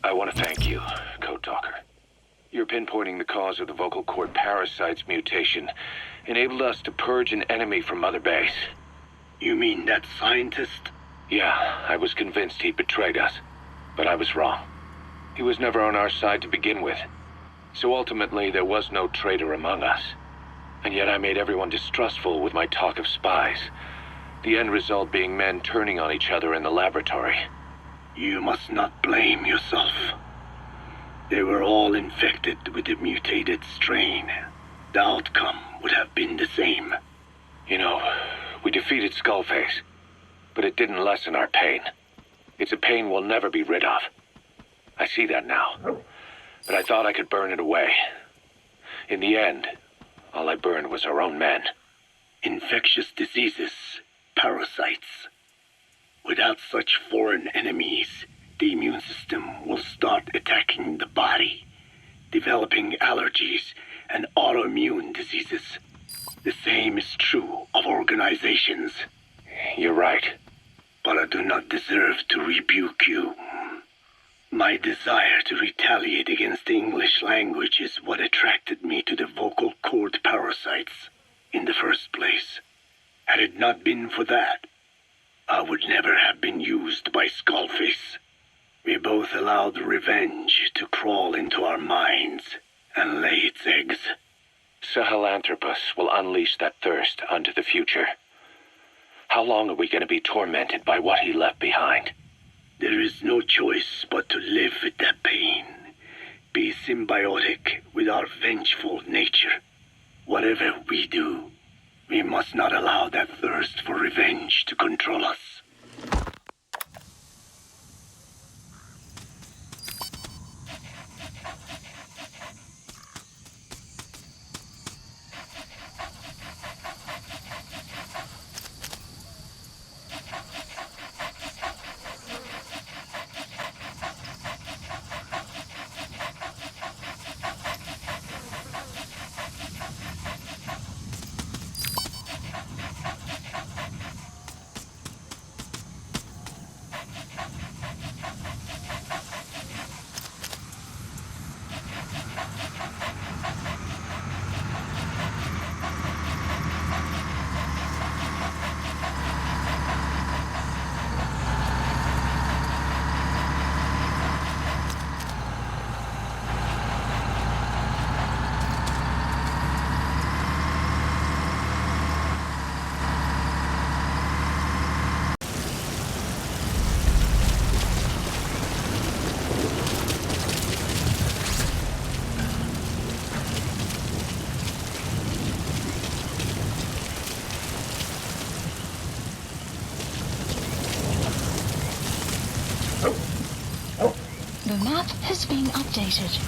I want to thank you, Code Talker. Your pinpointing the cause of the vocal cord parasite's mutation enabled us to purge an enemy from Mother Base. You mean that scientist? Yeah, I was convinced he'd betrayed us, but I was wrong. He was never on our side to begin with, so ultimately there was no traitor among us. And yet I made everyone distrustful with my talk of spies, the end result being men turning on each other in the laboratory. You must not blame yourself. They were all infected with the mutated strain. The outcome would have been the same. You know, we defeated Skullface, but it didn't lessen our pain. It's a pain we'll never be rid of. I see that now, but I thought I could burn it away. In the end, all I burned was our own men. Infectious diseases, parasites. Without such foreign enemies, the immune system will start attacking the body, developing allergies and autoimmune diseases. The same is true of organizations. You're right. But I do not deserve to rebuke you. My desire to retaliate against the English language is what attracted me to the vocal cord parasites in the first place. Had it not been for that, I would never have been used by Skullface. We both allowed revenge to crawl into our minds and lay its eggs. Sahelanthropus will unleash that thirst onto the future. How long are we going to be tormented by what he left behind? There is no choice but to live with that pain. Be symbiotic with our vengeful nature. Whatever we do, we must not allow that thirst for revenge to control us. The map has been updated.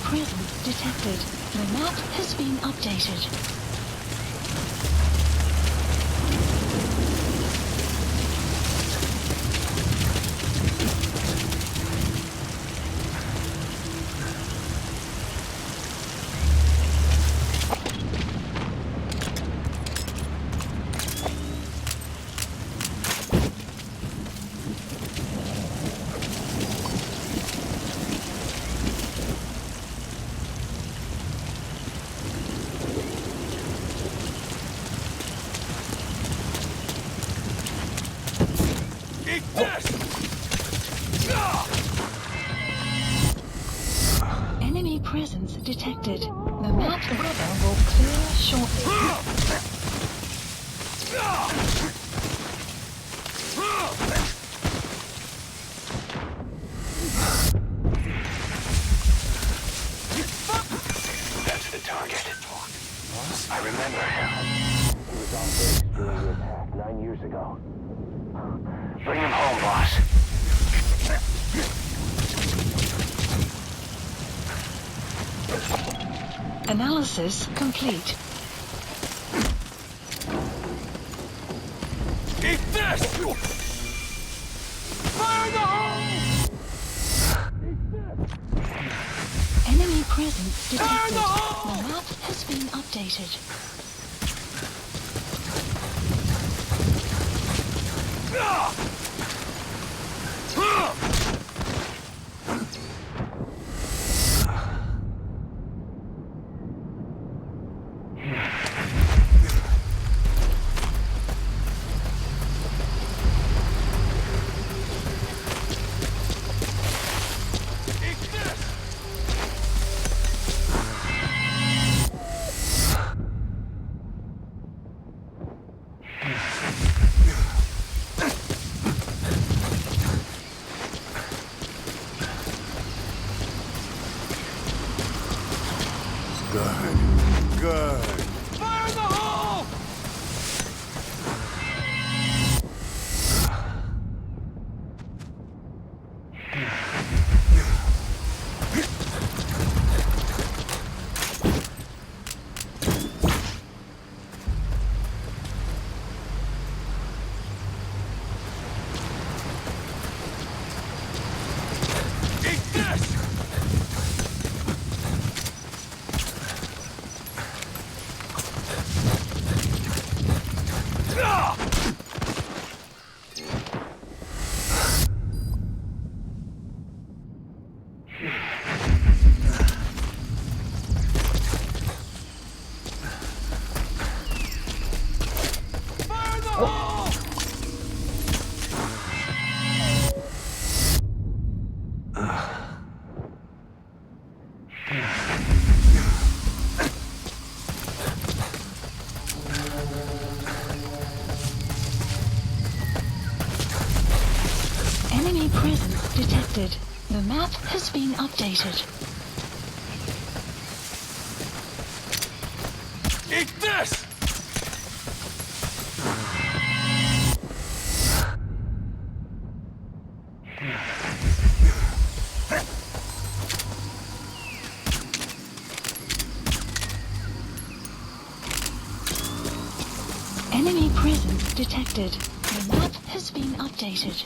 Presence detected. The map has been updated. Eat this! Enemy presence detected. The map weather will clear shortly. That's the target. I remember him. He was on base during the attack 9 years ago. Bring him home, boss. Analysis complete. Eat this! Fire in the hole! Enemy presence Fire in detected. the hole! The map has been updated. Good. Fire in the hole! Eat this! Fire in the hole! Enemy presence detected. The map has been updated. Eat this! Enemy presence detected. The map has been updated.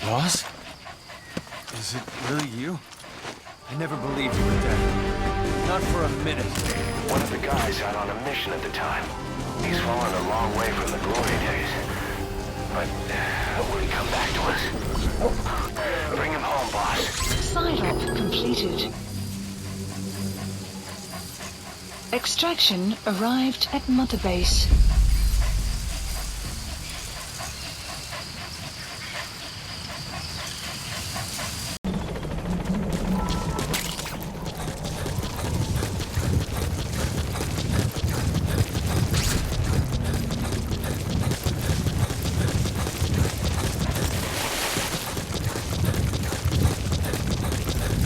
Boss? Is it really you? I never believed you were dead. Not for a minute. One of the guys out on a mission at the time. He's fallen a long way from the glory days. But will he come back to us? Bring him home, boss. Side-op completed. Extraction arrived at Mother Base.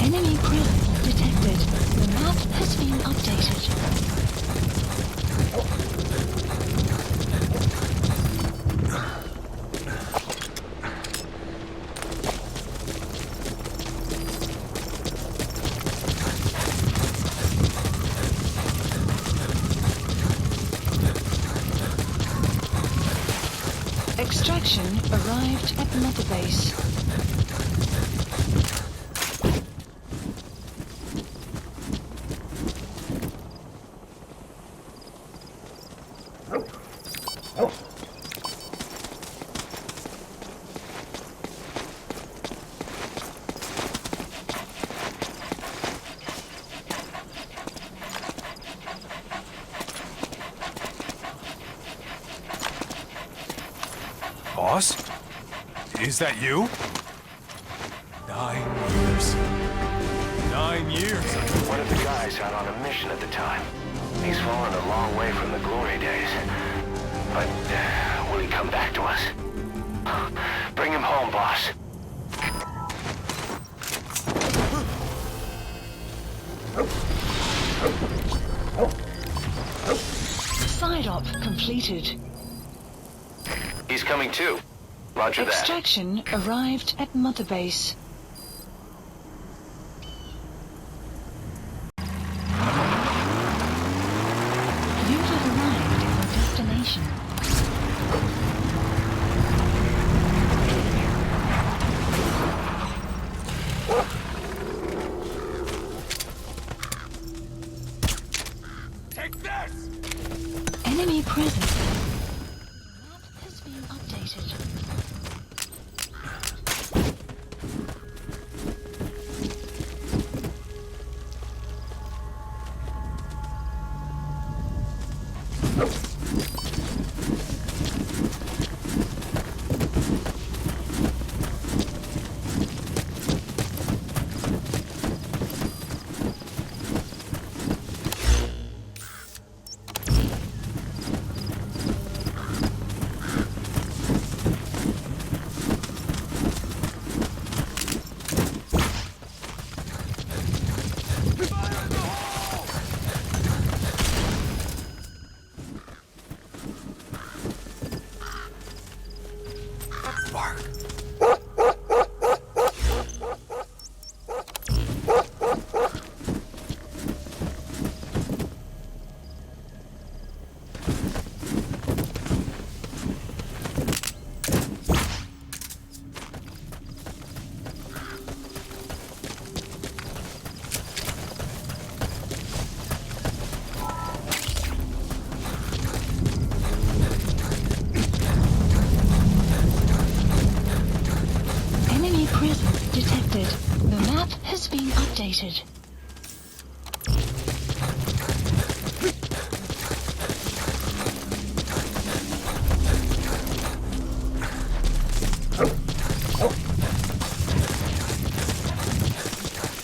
Enemy presence detected. The map has been updated. Extraction arrived at Mother Base. Boss? Is that you? 9 years. 9 years. One of the guys out on a mission at the time. He's fallen a long way from the glory days. But will he come back to us? Bring him home, boss. Side op completed. He's coming too. Roger that. Extraction arrived at Mother Base. You have arrived at your destination. Take this! Enemy presence. Map has been updated. Bark. Enemy presence detected. The map has been updated.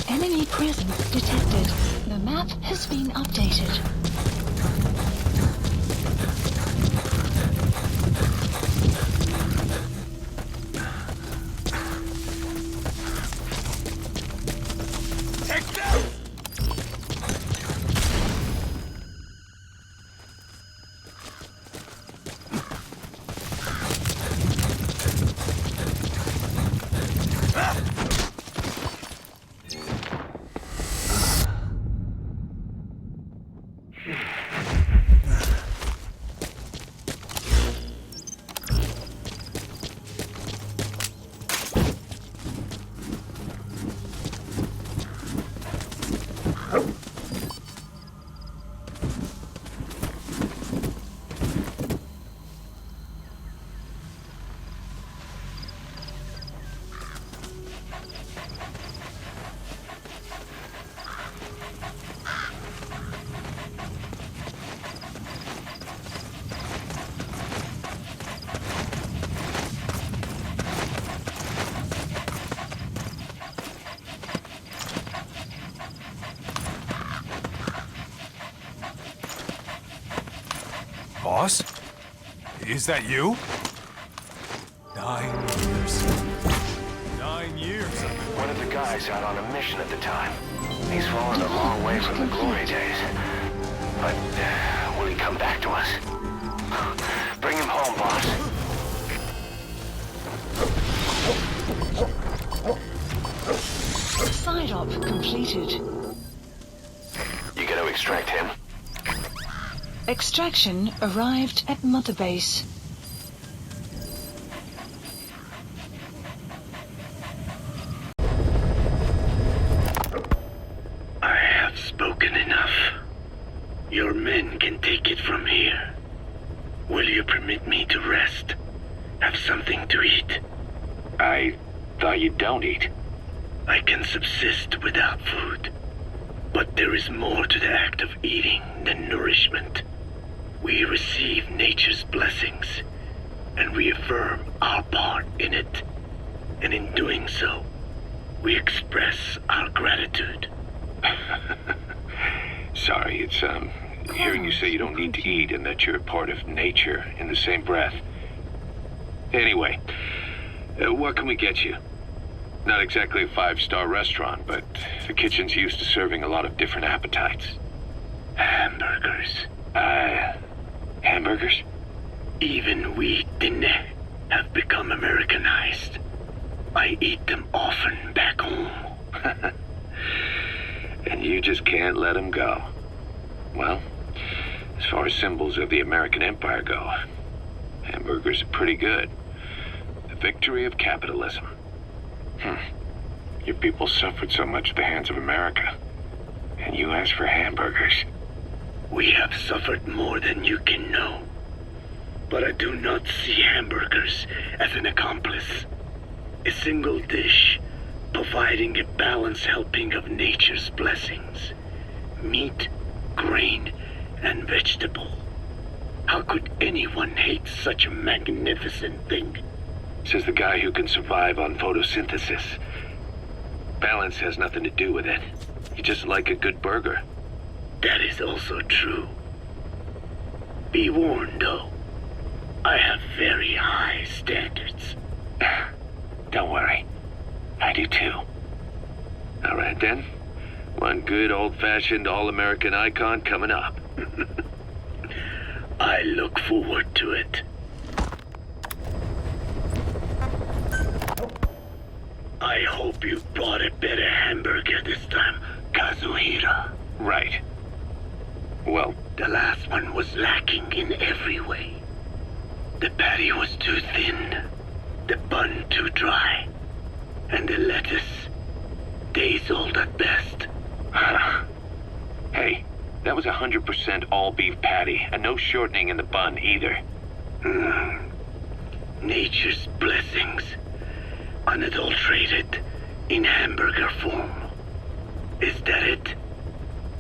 Enemy presence detected. The map has been updated. Take this! Boss? Is that you? 9 years. 9 years. One of the guys out on a mission at the time. He's fallen a long way from the glory days. But will he come back to us? Bring him home, boss. Side op completed. You gotta extract him. Extraction arrived at Mother Base. take it from here. Will you permit me to rest? Have something to eat? I thought you don't eat. I can subsist without food. But there is more to the act of eating than nourishment. We receive nature's blessings, and we affirm our part in it. And in doing so, we express our gratitude. Sorry, it's, hearing you say you don't need to eat and that you're part of nature in the same breath. Anyway, what can we get you? Not exactly a 5-star restaurant, but the kitchen's used to serving a lot of different appetites. Hamburgers. Hamburgers? Even we Dinne have become Americanized. I eat them often back home. And you just can't let them go. Well, as far as symbols of the American Empire go, hamburgers are pretty good. The victory of capitalism. Your people suffered so much at the hands of America. And you ask for hamburgers. We have suffered more than you can know. But I do not see hamburgers as an accomplice. A single dish, providing a balanced helping of nature's blessings. Meat, grain, and vegetable. How could anyone hate such a magnificent thing? Says the guy who can survive on photosynthesis. Balance has nothing to do with it. You just like a good burger. That is also true. Be warned, though. I have very high standards. Don't worry. I do too. All right then. One good old-fashioned all-American icon coming up. I look forward to it. I hope you brought a better hamburger this time, Kazuhira. Right. Well, the last one was lacking in every way. The patty was too thin, the bun too dry, and the lettuce days old at best. Hey, that was 100% all-beef patty, and no shortening in the bun either. Nature's blessings, unadulterated, in hamburger form. Is that it?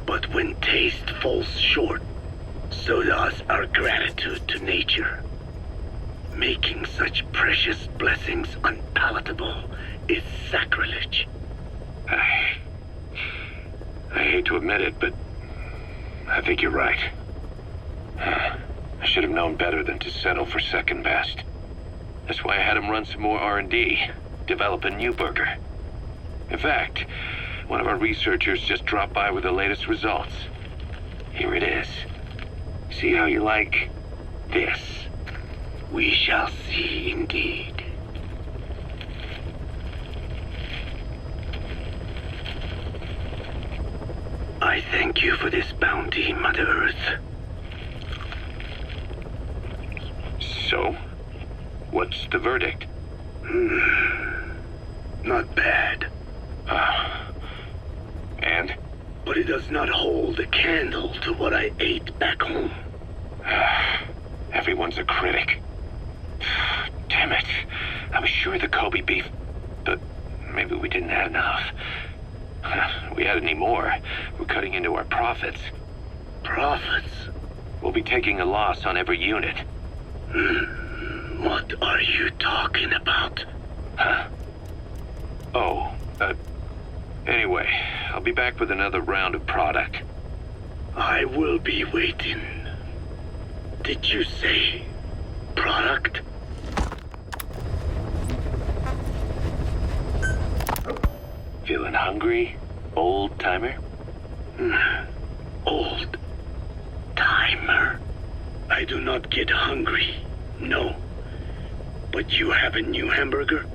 But when taste falls short, so does our gratitude to nature. Making such precious blessings unpalatable is sacrilege. I hate to admit it, but I think you're right. I should have known better than to settle for second best. That's why I had him run some more R&D, develop a new burger. In fact, one of our researchers just dropped by with the latest results. Here it is. See how you like this? We shall see indeed. I thank you for this bounty, Mother Earth. So, what's the verdict? Not bad. And? But it does not hold a candle to what I ate back home. Everyone's a critic. Damn it. I was sure the Kobe beef, but maybe we didn't have enough. If we had any more, we're cutting into our profits. Profits? We'll be taking a loss on every unit. What are you talking about? Huh? Oh, anyway, I'll be back with another round of product. I will be waiting. Did you say product? Feeling hungry, old-timer? Old-timer? I do not get hungry, no. But you have a new hamburger?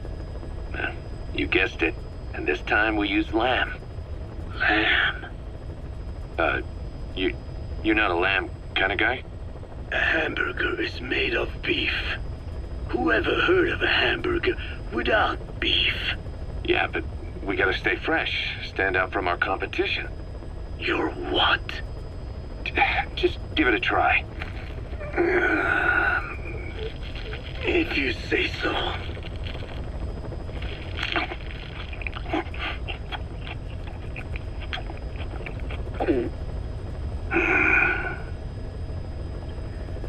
You guessed it. And this time we use lamb. Lamb? You're not a lamb kind of guy? A hamburger is made of beef. Who ever heard of a hamburger without beef? Yeah, but we gotta stay fresh, stand out from our competition. You're what? Just give it a try. If you say so.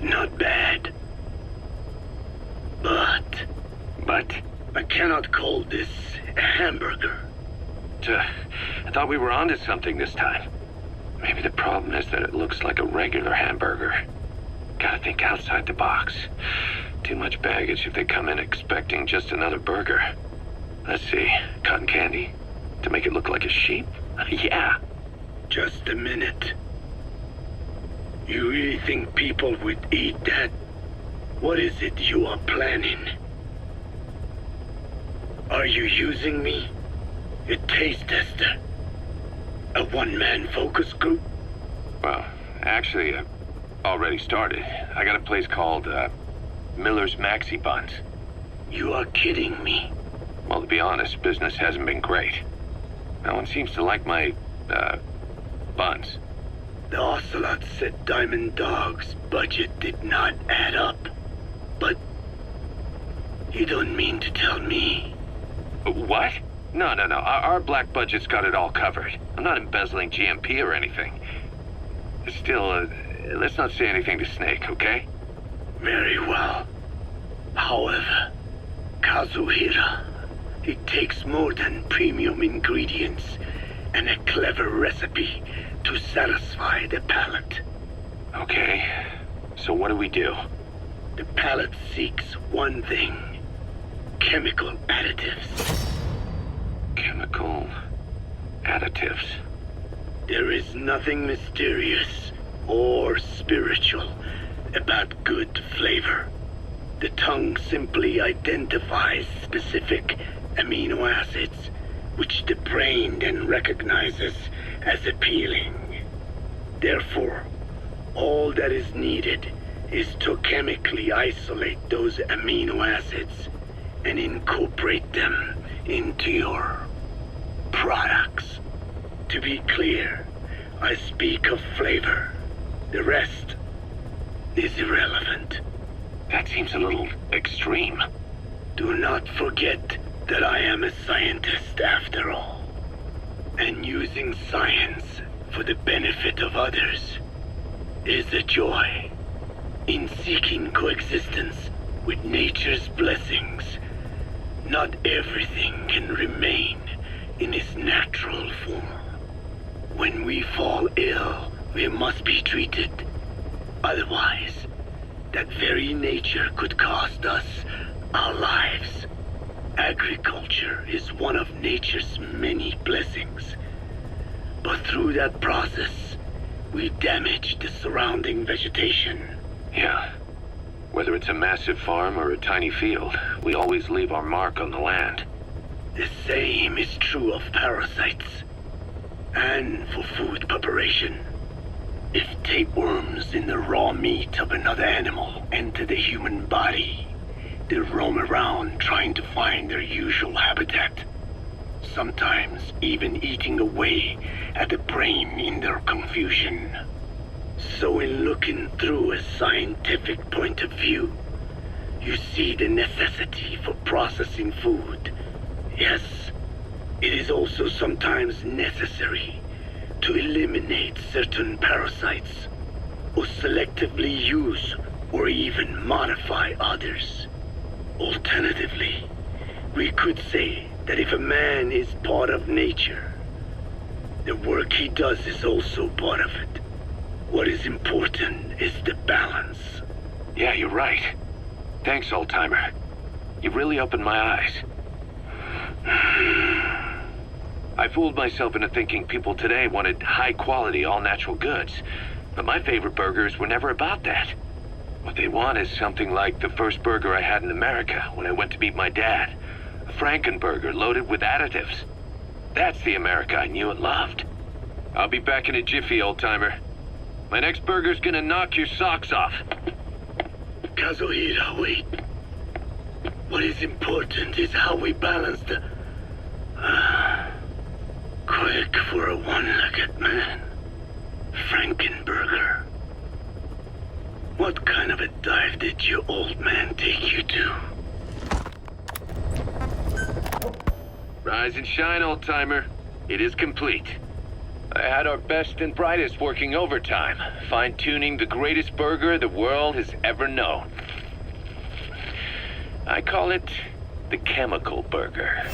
Not bad. But I cannot call this a hamburger. I thought we were onto something this time. Maybe the problem is that it looks like a regular hamburger. Gotta think outside the box. Too much baggage if they come in expecting just another burger. Let's see, cotton candy? To make it look like a sheep? Yeah. Just a minute. You really think people would eat that? What is it you are planning? Are you using me? A taste tester? A one-man focus group? Well, actually, I've already started. I got a place called, Miller's Maxi Buns. You are kidding me. Well, to be honest, business hasn't been great. No one seems to like my, buns. The Ocelot said Diamond Dog's budget did not add up. But you don't mean to tell me? What? No. Our black budget's got it all covered. I'm not embezzling GMP or anything. Still, let's not say anything to Snake, okay? Very well. However, Kazuhira, it takes more than premium ingredients and a clever recipe to satisfy the palate. Okay, so what do we do? The palate seeks one thing: chemical additives. Chemical additives. There is nothing mysterious or spiritual about good flavor. The tongue simply identifies specific amino acids, which the brain then recognizes as appealing. Therefore, all that is needed is to chemically isolate those amino acids and incorporate them into your products. To be clear, I speak of flavor. The rest is irrelevant. That seems a little extreme. Do not forget that I am a scientist after all. And using science for the benefit of others is a joy. In seeking coexistence with nature's blessings, not everything can remain in its natural form. When we fall ill, we must be treated. Otherwise, that very nature could cost us our lives. Agriculture is one of nature's many blessings. But through that process, we damage the surrounding vegetation. Yeah. Whether it's a massive farm or a tiny field, we always leave our mark on the land. The same is true of parasites. And for food preparation. If tapeworms in the raw meat of another animal enter the human body, they roam around trying to find their usual habitat. Sometimes even eating away at the brain in their confusion. So in looking through a scientific point of view, you see the necessity for processing food. Yes, it is also sometimes necessary to eliminate certain parasites, or selectively use or even modify others. Alternatively, we could say that if a man is part of nature, the work he does is also part of it. What is important is the balance. Yeah, you're right. Thanks, old-timer. You've really opened my eyes. I fooled myself into thinking people today wanted high-quality, all-natural goods. But my favorite burgers were never about that. What they want is something like the first burger I had in America when I went to meet my dad. A Frankenburger loaded with additives. That's the America I knew and loved. I'll be back in a jiffy, old-timer. My next burger's gonna knock your socks off. Kazuhira, wait. What is important is how we balance the... quick for a one-legged man. Frankenburger. What kind of a dive did your old man take you to? Rise and shine, old-timer. It is complete. I had our best and brightest working overtime, fine-tuning the greatest burger the world has ever known. I call it the chemical burger.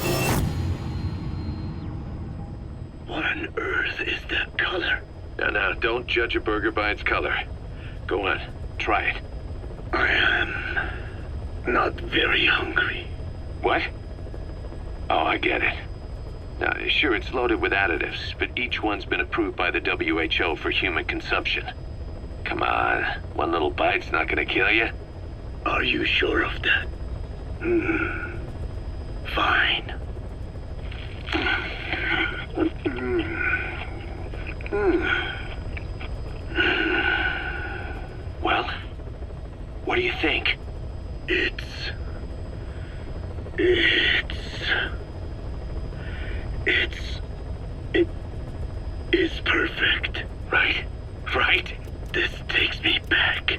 What on earth is that color? Now, don't judge a burger by its color. Go on, try it. I am not very hungry. What? Oh, I get it. Now, sure, it's loaded with additives, but each one's been approved by the WHO for human consumption. Come on, one little bite's not gonna kill you. Are you sure of that? Fine. Well, what do you think? It is perfect. Right? Right? This takes me back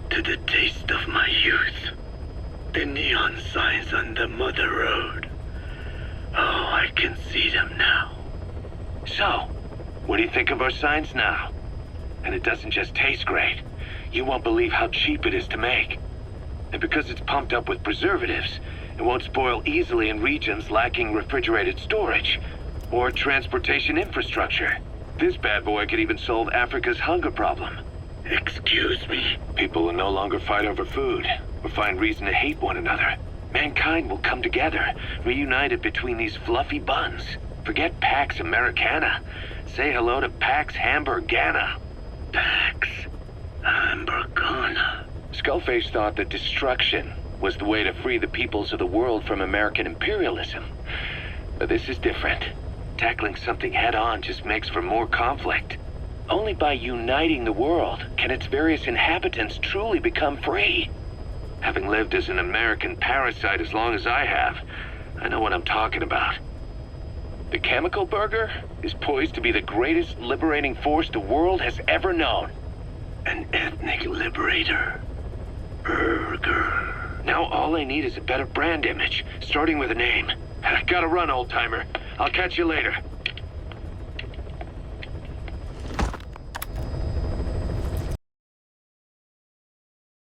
to the taste of my youth. The neon signs on the mother road. Oh, I can see them now. So, what do you think of our signs now? And it doesn't just taste great. You won't believe how cheap it is to make. And because it's pumped up with preservatives, it won't spoil easily in regions lacking refrigerated storage or transportation infrastructure. This bad boy could even solve Africa's hunger problem. Excuse me? People will no longer fight over food or find reason to hate one another. Mankind will come together, reunited between these fluffy buns. Forget Pax Americana. Say hello to Pax Hamburgana. Pax Hamburgana. Skullface thought that destruction was the way to free the peoples of the world from American imperialism. But this is different. Tackling something head-on just makes for more conflict. Only by uniting the world can its various inhabitants truly become free. Having lived as an American parasite as long as I have, I know what I'm talking about. The chemical burger is poised to be the greatest liberating force the world has ever known. An ethnic liberator. Burger. Now all I need is a better brand image, starting with a name. Gotta run, old-timer. I'll catch you later.